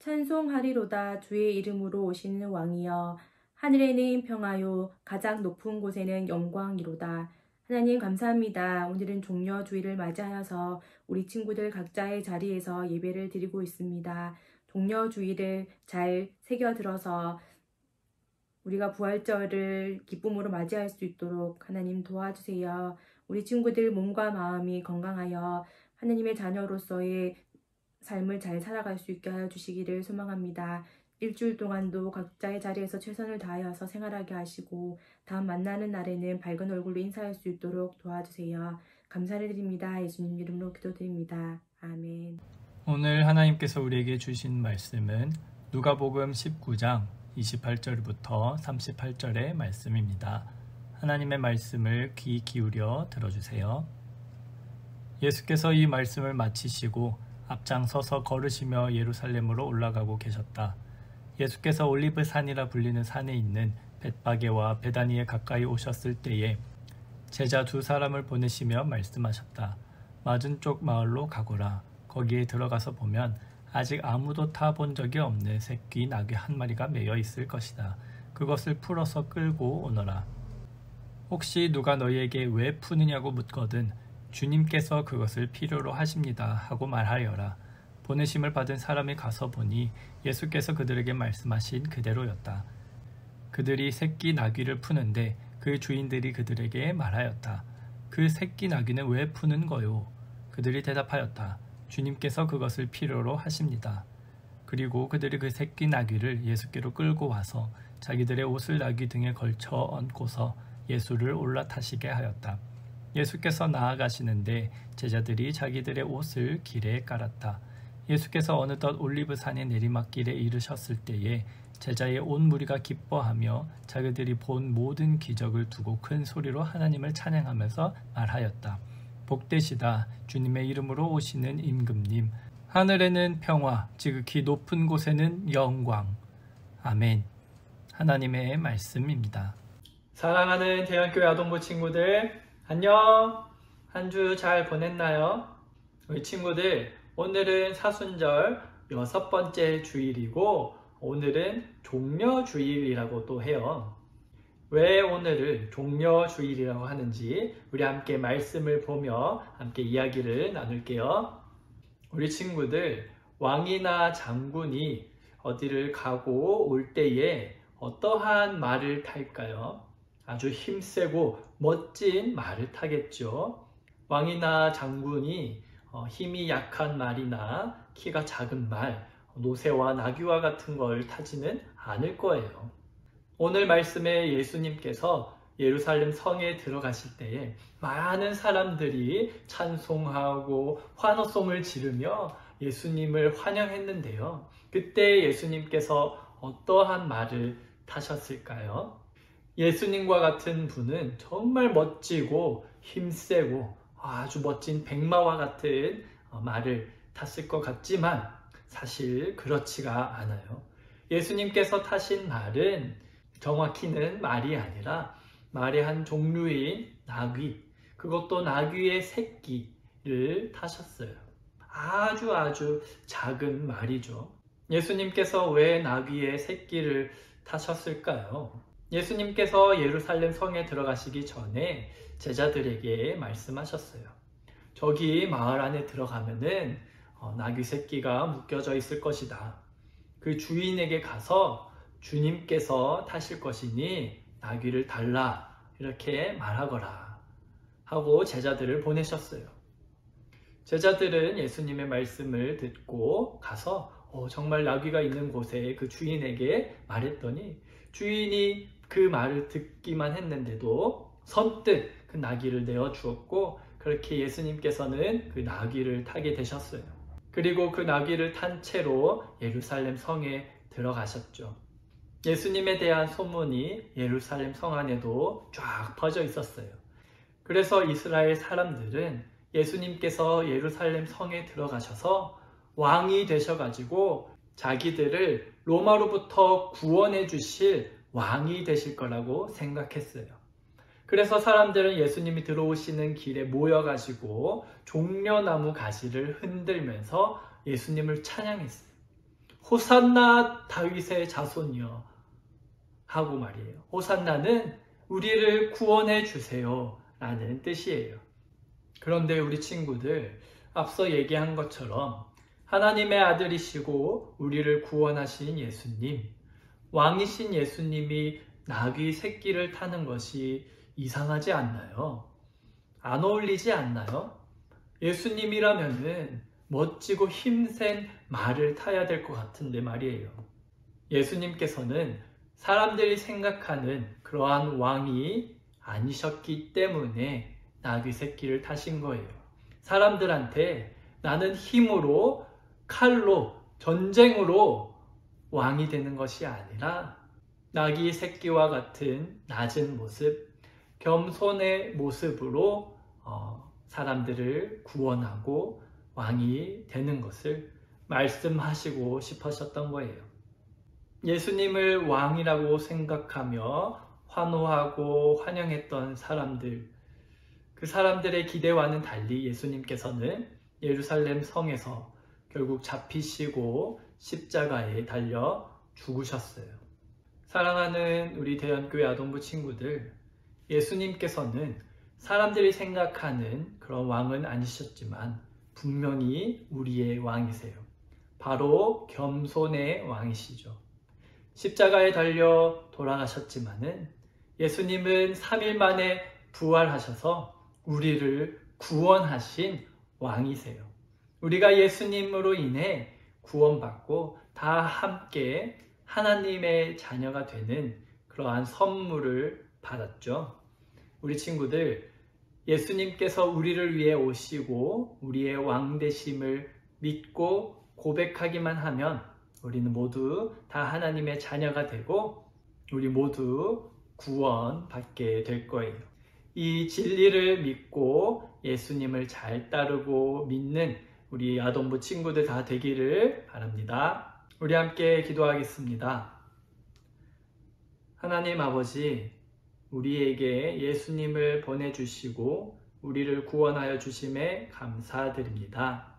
찬송하리로다. 주의 이름으로 오시는 왕이여. 하늘에는 평화요, 가장 높은 곳에는 영광이로다. 하나님 감사합니다. 오늘은 종려 주일을 맞이하여서 우리 친구들 각자의 자리에서 예배를 드리고 있습니다. 종려 주일을 잘 새겨들어서 우리가 부활절을 기쁨으로 맞이할 수 있도록 하나님 도와주세요. 우리 친구들 몸과 마음이 건강하여 하나님의 자녀로서의 삶을 잘 살아갈 수 있게 하여 주시기를 소망합니다. 일주일 동안도 각자의 자리에서 최선을 다하여서 생활하게 하시고 다음 만나는 날에는 밝은 얼굴로 인사할 수 있도록 도와주세요. 감사를 드립니다. 예수님 이름으로 기도드립니다. 아멘. 오늘 하나님께서 우리에게 주신 말씀은 누가복음 19장 28절부터 38절의 말씀입니다. 하나님의 말씀을 귀 기울여 들어주세요. 예수께서 이 말씀을 마치시고 앞장서서 걸으시며 예루살렘으로 올라가고 계셨다. 예수께서 올리브 산이라 불리는 산에 있는 벳바게와 베다니에 가까이 오셨을 때에 제자 두 사람을 보내시며 말씀하셨다. 맞은쪽 마을로 가거라. 거기에 들어가서 보면 아직 아무도 타본 적이 없는 새끼 나귀 한 마리가 매여 있을 것이다. 그것을 풀어서 끌고 오너라. 혹시 누가 너희에게 왜 푸느냐고 묻거든 주님께서 그것을 필요로 하십니다 하고 말하여라. 보내심을 받은 사람이 가서 보니 예수께서 그들에게 말씀하신 그대로였다. 그들이 새끼 나귀를 푸는데 그 주인들이 그들에게 말하였다. 그 새끼 나귀는 왜 푸는 거요? 그들이 대답하였다. 주님께서 그것을 필요로 하십니다. 그리고 그들이 그 새끼 나귀를 예수께로 끌고 와서 자기들의 옷을 나귀 등에 걸쳐 얹고서 예수를 올라타시게 하였다. 예수께서 나아가시는데 제자들이 자기들의 옷을 길에 깔았다. 예수께서 어느덧 올리브산의 내리막길에 이르셨을 때에 제자의 온 무리가 기뻐하며 자기들이 본 모든 기적을 두고 큰 소리로 하나님을 찬양하면서 말하였다. 복되시다. 주님의 이름으로 오시는 임금님. 하늘에는 평화, 지극히 높은 곳에는 영광. 아멘. 하나님의 말씀입니다. 사랑하는 대한교회 아동부 친구들, 안녕. 한 주 잘 보냈나요? 우리 친구들, 오늘은 사순절 6번째 주일이고 오늘은 종려주일이라고 또 해요. 왜 오늘을 종려주일이라고 하는지 우리 함께 말씀을 보며 함께 이야기를 나눌게요. 우리 친구들, 왕이나 장군이 어디를 가고 올 때에 어떠한 말을 탈까요? 아주 힘세고 멋진 말을 타겠죠. 왕이나 장군이 힘이 약한 말이나 키가 작은 말, 노새와 나귀와 같은 걸 타지는 않을 거예요. 오늘 말씀에 예수님께서 예루살렘 성에 들어가실 때에 많은 사람들이 찬송하고 환호성을 지르며 예수님을 환영했는데요. 그때 예수님께서 어떠한 말을 타셨을까요? 예수님과 같은 분은 정말 멋지고 힘세고 아주 멋진 백마와 같은 말을 탔을 것 같지만 사실 그렇지가 않아요. 예수님께서 타신 말은 정확히는 말이 아니라 말의 한 종류인 나귀, 그것도 나귀의 새끼를 타셨어요. 아주 작은 말이죠. 예수님께서 왜 나귀의 새끼를 타셨을까요? 예수님께서 예루살렘 성에 들어가시기 전에 제자들에게 말씀하셨어요. 저기 마을 안에 들어가면은 나귀 새끼가 묶여져 있을 것이다. 그 주인에게 가서 주님께서 타실 것이니 나귀를 달라 이렇게 말하거라 하고 제자들을 보내셨어요. 제자들은 예수님의 말씀을 듣고 가서 정말 나귀가 있는 곳에 그 주인에게 말했더니 주인이 그 말을 듣기만 했는데도 선뜻 그 나귀를 내어 주었고 그렇게 예수님께서는 그 나귀를 타게 되셨어요. 그리고 그 나귀를 탄 채로 예루살렘 성에 들어가셨죠. 예수님에 대한 소문이 예루살렘 성 안에도 쫙 퍼져 있었어요. 그래서 이스라엘 사람들은 예수님께서 예루살렘 성에 들어가셔서 왕이 되셔가지고 자기들을 로마로부터 구원해 주실 왕이 되실 거라고 생각했어요. 그래서 사람들은 예수님이 들어오시는 길에 모여가지고 종려나무 가지를 흔들면서 예수님을 찬양했어요. 호산나 다윗의 자손이여 하고 말이에요. 호산나는 우리를 구원해 주세요 라는 뜻이에요. 그런데 우리 친구들, 앞서 얘기한 것처럼 하나님의 아들이시고 우리를 구원하신 예수님, 왕이신 예수님이 나귀 새끼를 타는 것이 이상하지 않나요? 안 어울리지 않나요? 예수님이라면은 멋지고 힘센 말을 타야 될 것 같은데 말이에요. 예수님께서는 사람들이 생각하는 그러한 왕이 아니셨기 때문에 나귀 새끼를 타신 거예요. 사람들한테 나는 힘으로, 칼로, 전쟁으로 왕이 되는 것이 아니라 나귀 새끼와 같은 낮은 모습, 겸손의 모습으로 사람들을 구원하고 왕이 되는 것을 말씀하시고 싶으셨던 거예요. 예수님을 왕이라고 생각하며 환호하고 환영했던 사람들, 그 사람들의 기대와는 달리 예수님께서는 예루살렘 성에서 결국 잡히시고 십자가에 달려 죽으셨어요. 사랑하는 우리 대연교회 아동부 친구들, 예수님께서는 사람들이 생각하는 그런 왕은 아니셨지만 분명히 우리의 왕이세요. 바로 겸손의 왕이시죠. 십자가에 달려 돌아가셨지만은 예수님은 3일 만에 부활하셔서 우리를 구원하신 왕이세요. 우리가 예수님으로 인해 구원받고 다 함께 하나님의 자녀가 되는 그러한 선물을 받았죠. 우리 친구들, 예수님께서 우리를 위해 오시고 우리의 왕 되심을 믿고 고백하기만 하면 우리는 모두 다 하나님의 자녀가 되고 우리 모두 구원받게 될 거예요. 이 진리를 믿고 예수님을 잘 따르고 믿는 우리 아동부 친구들 다 되기를 바랍니다. 우리 함께 기도하겠습니다. 하나님 아버지, 우리에게 예수님을 보내주시고 우리를 구원하여 주심에 감사드립니다.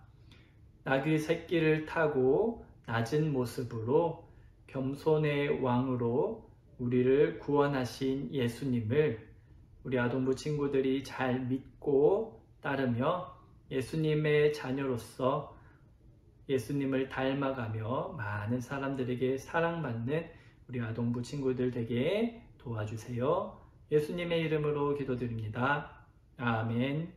나귀 새끼를 타고 낮은 모습으로 겸손의 왕으로 우리를 구원하신 예수님을 우리 아동부 친구들이 잘 믿고 따르며 예수님의 자녀로서 예수님을 닮아가며 많은 사람들에게 사랑받는 우리 아동부 친구들 되게 도와주세요. 예수님의 이름으로 기도드립니다. 아멘.